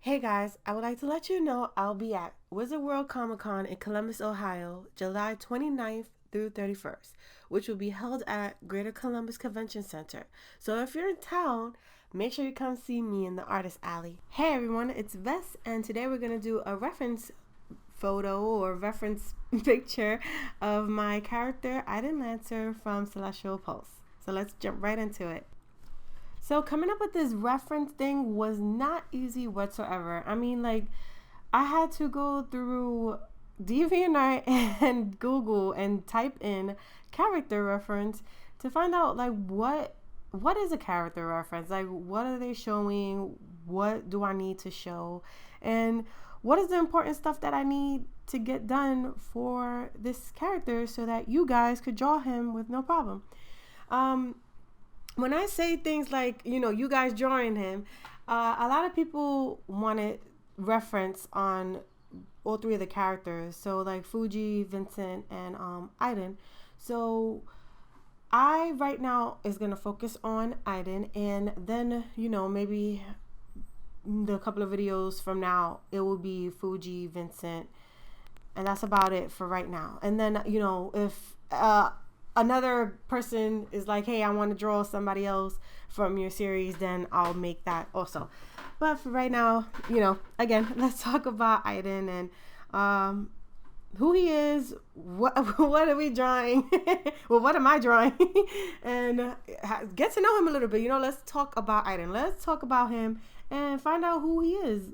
Hey guys, I would like to let you know I'll be at Wizard World Comic Con in Columbus, Ohio, July 29th through 31st, which will be held at Greater Columbus Convention Center. So if you're in town, make sure you come see me in the Artist Alley. Hey everyone, it's Ves, and today we're going to do a reference photo or reference picture of my character Aiden Lance from Celestial Pulse. So let's jump right into it. So coming up with this reference thing was not easy whatsoever. I mean, like, I had to go through DeviantArt and Google and type in character reference to find out like what is a character reference? Like, what are they showing? What do I need to show? And what is the important stuff that I need to get done for this character so that you guys could draw him with no problem? When I say things like, you guys drawing him, a lot of people wanted reference on all three of the characters. So like Fuji, Vincent, and Aiden. So I right now is going to focus on Aiden, and then, maybe the couple of videos from now, it will be Fuji, Vincent, and that's about it for right now. And then, if another person is like, hey, I want to draw somebody else from your series, then I'll make that also. But for right now, again, let's talk about Aiden and who he is, what are we drawing? Well, what am I drawing? And get to know him a little bit. Let's talk about Aiden. Let's talk about him and find out who he is.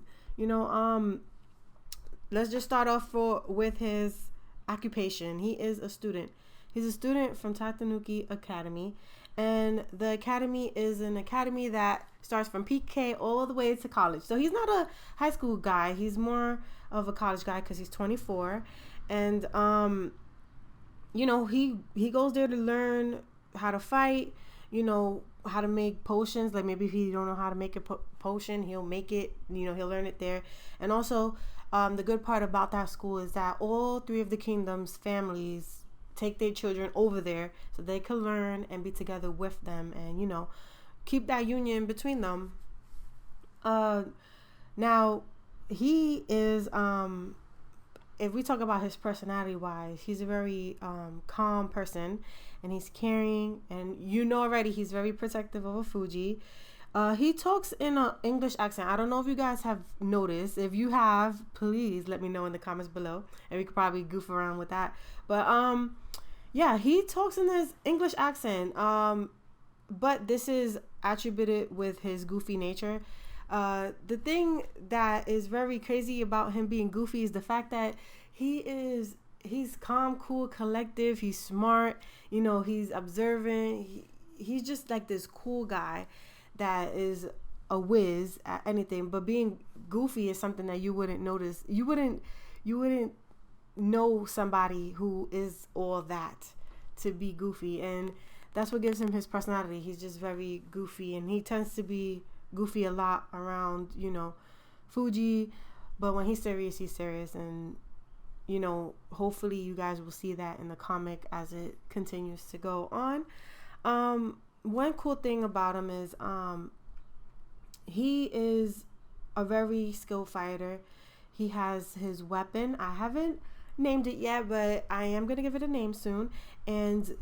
Let's just start off with his occupation. He is a student. He's a student from Tatanuki Academy, and the academy is an academy that starts from PK all the way to college. So he's not a high school guy. He's more of a college guy because he's 24, and he goes there to learn how to fight. How to make potions. Like maybe if he don't know how to make a potion, he'll make it. He'll learn it there, and also the good part about that school is that all three of the kingdoms' families take their children over there so they can learn and be together with them and keep that union between them. Now he is if we talk about his personality wise, he's a very calm person, and he's caring, and already he's very protective of a Fuji. He talks in an English accent. I don't know if you guys have noticed. If you have, please let me know in the comments below, and we could probably goof around with that. But yeah, he talks in this English accent. But this is attributed with his goofy nature. The thing that is very crazy about him being goofy is the fact that he's calm, cool, collective. He's smart. He's observant. He's just like this cool guy that is a whiz at anything. But being goofy is something that you wouldn't notice. You wouldn't know somebody who is all that to be goofy, and that's what gives him his personality. He's just very goofy, and he tends to be goofy a lot around Fuji, but when he's serious, and hopefully you guys will see that in the comic as it continues to go on. One cool thing about him is he is a very skilled fighter. He has his weapon. I haven't named it yet, but I am going to give it a name soon. And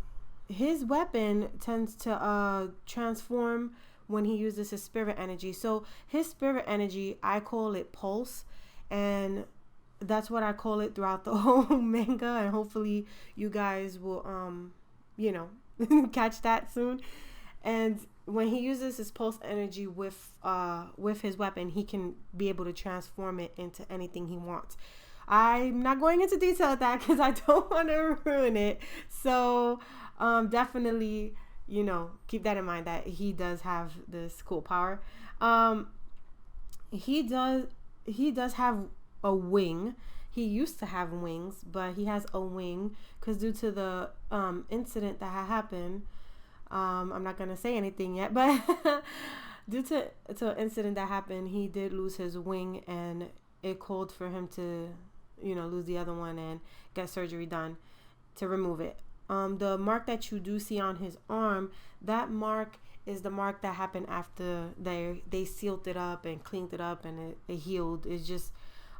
his weapon tends to transform when he uses his spirit energy. So his spirit energy, I call it pulse, and that's what I call it throughout the whole manga, and hopefully you guys will catch that soon. And when he uses his pulse energy with his weapon, he can be able to transform it into anything he wants. I'm not going into detail with that because I don't want to ruin it. So definitely, keep that in mind that he does have this cool power. He does have a wing. He used to have wings, but he has a wing because due to the incident that had happened, I'm not going to say anything yet, but due to an incident that happened, he did lose his wing, and it called for him to lose the other one and get surgery done to remove it. The mark that you do see on his arm, that mark is the mark that happened after they sealed it up and cleaned it up and it healed. It's just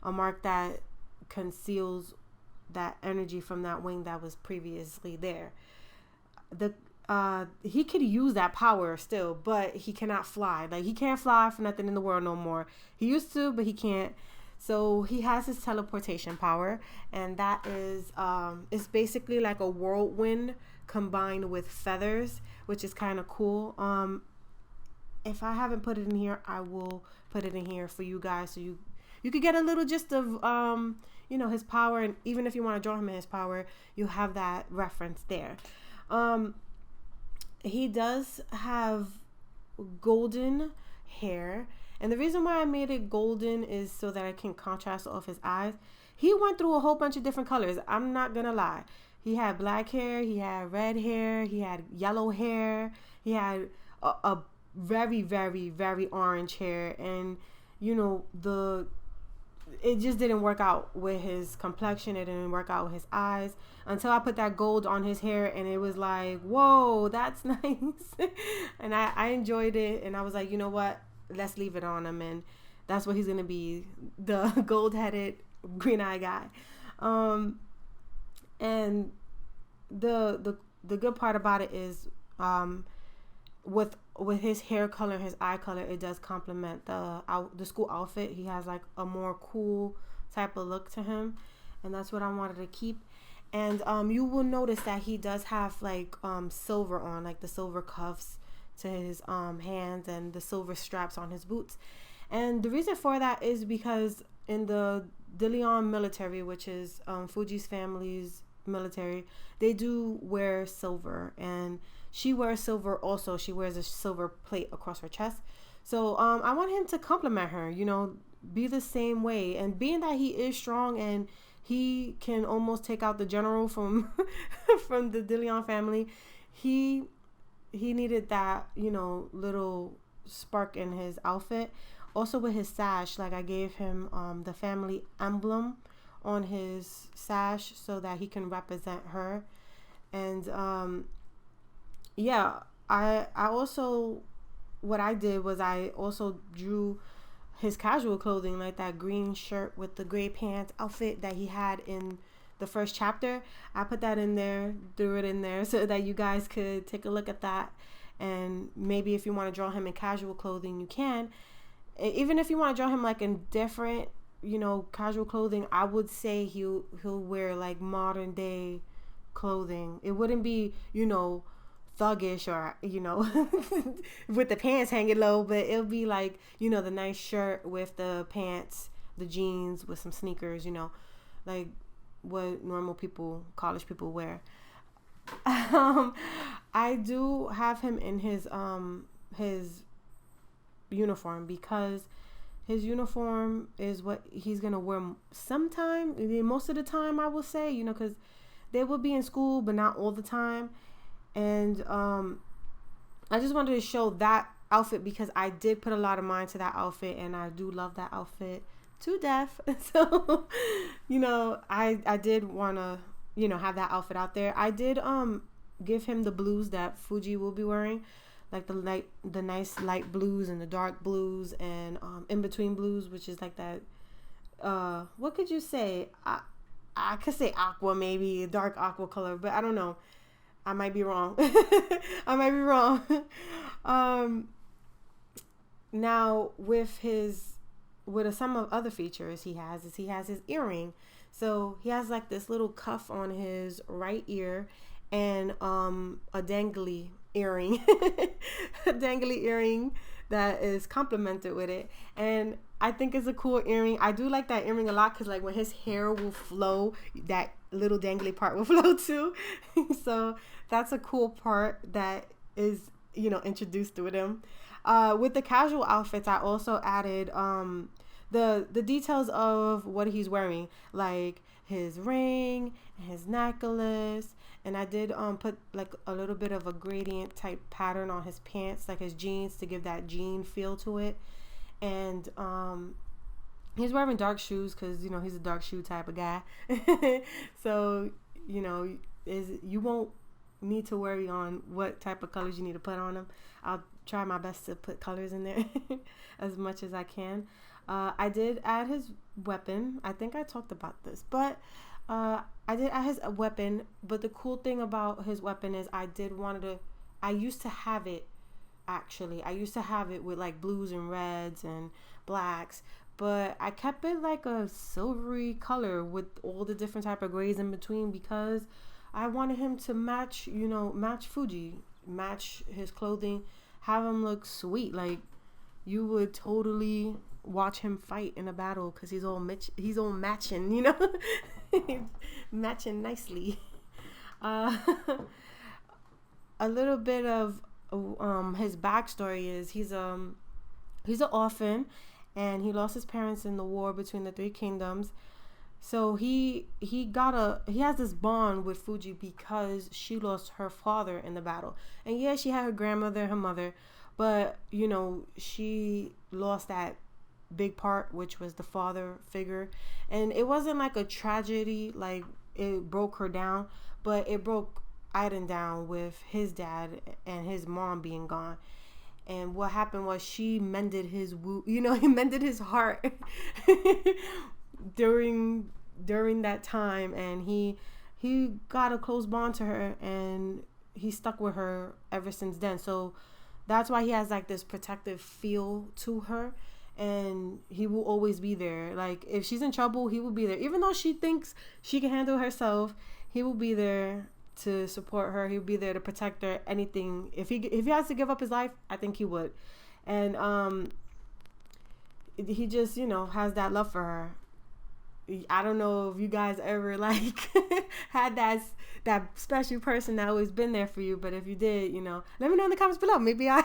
a mark that conceals that energy from that wing that was previously there. He could use that power still, but he cannot fly. Like, he can't fly for nothing in the world no more. He used to, but he can't. So he has his teleportation power, and that is it's basically like a whirlwind combined with feathers, which is kind of cool. If I haven't put it in here, I will put it in here for you guys, so you could get a little gist of his power, and even if you want to draw him in his power, you have that reference there. He does have golden hair, and the reason why I made it golden is so that I can contrast off his eyes. He went through a whole bunch of different colors. I'm not gonna lie. He had black hair, he had red hair, he had yellow hair, he had a very, very, very orange hair, and it just didn't work out with his complexion. It didn't work out with his eyes until I put that gold on his hair, and it was like, whoa, that's nice. And I enjoyed it, and I was like, you know what, let's leave it on him, and that's what he's gonna be, the gold-headed green-eye guy. And the good part about it is with his hair color and his eye color, it does complement the school outfit. He has like a more cool type of look to him, and that's what I wanted to keep. And you will notice that he does have like silver on, like the silver cuffs to his hands and the silver straps on his boots. And the reason for that is because in the DeLeon military, which is Fuji's family's military, they do wear silver, and she wears silver also. She wears a silver plate across her chest. So I want him to compliment her, be the same way. And being that he is strong and he can almost take out the general from from the DeLeon family, he needed that, little spark in his outfit. Also with his sash, like I gave him the family emblem on his sash so that he can represent her. And I also, what I did was I also drew his casual clothing, like that green shirt with the gray pants outfit that he had in the first chapter. I put that in there, threw it in there so that you guys could take a look at that. And maybe if you want to draw him in casual clothing, you can. Even if you want to draw him like in different, casual clothing, I would say he'll wear like modern day clothing. It wouldn't be, thuggish or, with the pants hanging low, but it'll be like, the nice shirt with the pants, the jeans with some sneakers, like what normal people, college people wear. I do have him in his uniform because his uniform is what he's gonna wear sometime, most of the time, I will say, because they will be in school, but not all the time. And I just wanted to show that outfit because I did put a lot of mind to that outfit, and I do love that outfit to death. So, I did want to, have that outfit out there. I did give him the blues that Fuji will be wearing, like the nice light blues and the dark blues and in between blues, which is like that. What could you say? I could say aqua, maybe dark aqua color, but I don't know. I might be wrong. I might be wrong. Now with some of other features he has his earring. So he has like this little cuff on his right ear and a dangly earring, a dangly earring that is complemented with it. And I think it's a cool earring. I do like that earring a lot because like when his hair will flow, that little dangly part will flow too. So that's a cool part that is, introduced with him. With the casual outfits, I also added the details of what he's wearing, like his ring and his necklace. And I did put like a little bit of a gradient type pattern on his pants, like his jeans, to give that jean feel to it. And he's wearing dark shoes because, he's a dark shoe type of guy. So, you won't need to worry on what type of colors you need to put on him. I'll try my best to put colors in there as much as I can. I did add his weapon. I think I talked about this, but I did add his weapon. But the cool thing about his weapon is I used to have it, actually. I used to have it with like blues and reds and blacks, but I kept it like a silvery color with all the different type of grays in between because I wanted him to match, match Fuji, match his clothing, have him look sweet. Like you would totally watch him fight in a battle because he's all matching, matching nicely. A little bit of his backstory is he's an orphan, and he lost his parents in the war between the three kingdoms. So he has this bond with Fuji because she lost her father in the battle. And yeah, she had her grandmother, her mother, but she lost that big part, which was the father figure. And it wasn't like a tragedy, like it broke her down, but it broke Aiden down with his dad and his mom being gone. And what happened was she mended his he mended his heart during that time, and he got a close bond to her, and he stuck with her ever since then. So that's why he has like this protective feel to her, and he will always be there. Like if she's in trouble, he will be there. Even though she thinks she can handle herself, he will be there to support her. He'll be there to protect her. Anything. If he has to give up his life, I think he would. And he just has that love for her. I don't know if you guys ever like had that special person that always been there for you, but if you did, let me know in the comments below. Maybe I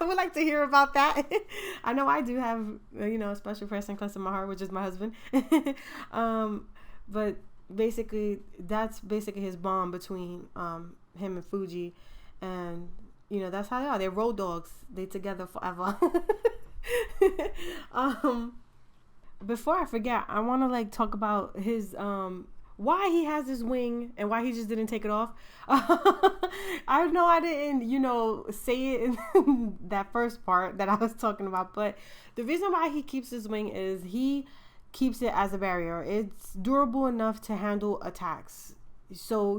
would like to hear about that. I know I do have a special person close to my heart, which is my husband. But basically that's basically his bond between him and Fuji, and that's how they are. They're road dogs. They together forever. Before I forget, I want to like talk about his why he has his wing and why he just didn't take it off. I know I didn't say it in that first part that I was talking about, but the reason why he keeps his wing is he keeps it as a barrier. It's durable enough to handle attacks. So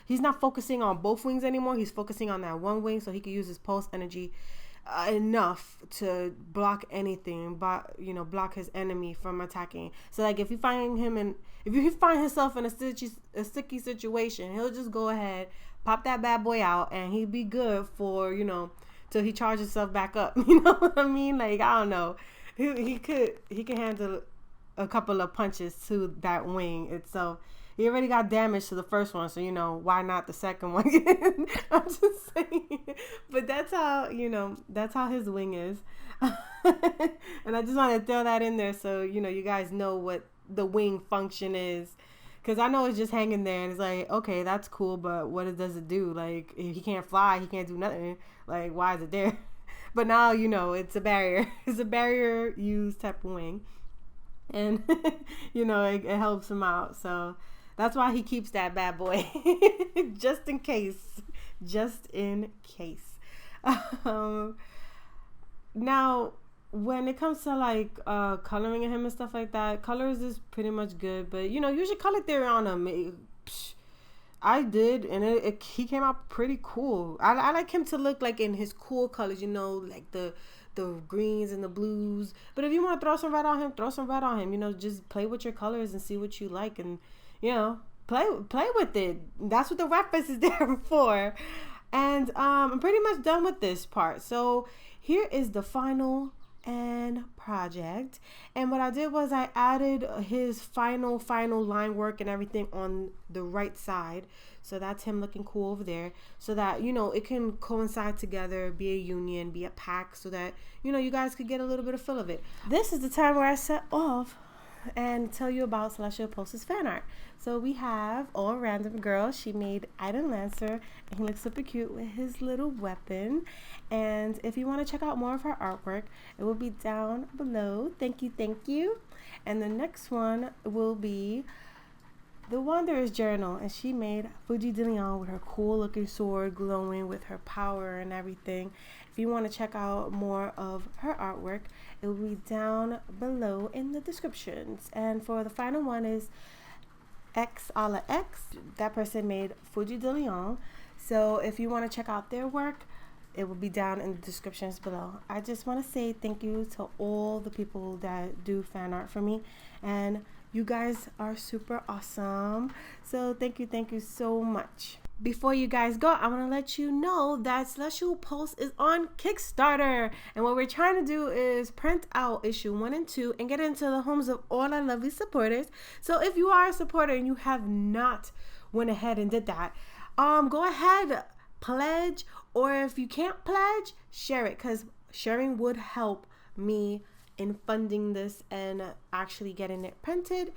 he's not focusing on both wings anymore. He's focusing on that one wing so he can use his pulse energy enough to block anything, but block his enemy from attacking. So like if you find himself in a sticky situation, he'll just go ahead, pop that bad boy out, and he'd be good for till he charges himself back up. You know what I mean? Like I don't know, he can handle a couple of punches to that wing itself. He already got damage to the first one, so why not the second one? I'm just saying, but that's how his wing is. And I just want to throw that in there so you guys know what the wing function is, because I know it's just hanging there and it's like, okay, that's cool, but what does it do? Like if he can't fly, he can't do nothing. Like why is it there? But now it's a barrier. It's a barrier use type of wing, and it helps him out. So that's why he keeps that bad boy. Just in case. Now, when it comes to like coloring him and stuff like that, colors is pretty much good. But use your color theory on him. I did, and he came out pretty cool. I like him to look like in his cool colors, like the greens and the blues. But if you want to throw some red on him, throw some red on him. Just play with your colors and see what you like, and play with it. That's what the reference is there for. And I'm pretty much done with this part. So here is the final end project. And what I did was I added his final line work and everything on the right side. So that's him looking cool over there, so that it can coincide together, be a union, be a pack, so that you guys could get a little bit of feel of it. This is the time where I set off and tell you about Celestial Pulse's fan art. So we have AllRandomGirl. She made Aiden Lance, and he looks super cute with his little weapon. And if you want to check out more of her artwork, it will be down below. Thank you. And the next one will be TheWanderersJournal, and she made Fuji de Leon with her cool looking sword glowing with her power and everything. If you want to check out more of her artwork, it will be down below in the descriptions. And for the final one is xAlalax. That person made Fuji de Leon. So if you want to check out their work, it will be down in the descriptions below. I just want to say thank you to all the people that do fan art for me, and you guys are super awesome. So thank you so much. Before you guys go, I want to let you know that Celestial Pulse is on Kickstarter, and what we're trying to do is print out issue 1 and 2 and get it into the homes of all our lovely supporters. So if you are a supporter and you have not went ahead and did that, go ahead, pledge, or if you can't pledge, share it, because sharing would help me in funding this and actually getting it printed.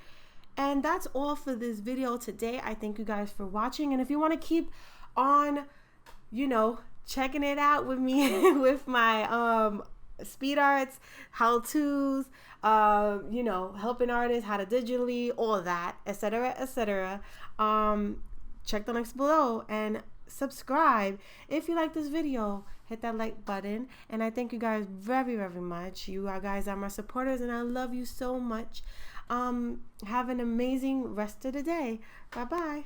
And that's all for this video today. I thank you guys for watching, and if you want to keep on, checking it out with me with my speed arts, how-tos, helping artists how to digitally, all that, etc., check the links below and subscribe. If you like this video, hit that like button, and I thank you guys very much. You guys are my supporters, and I love you so much. Have an amazing rest of the day. Bye bye.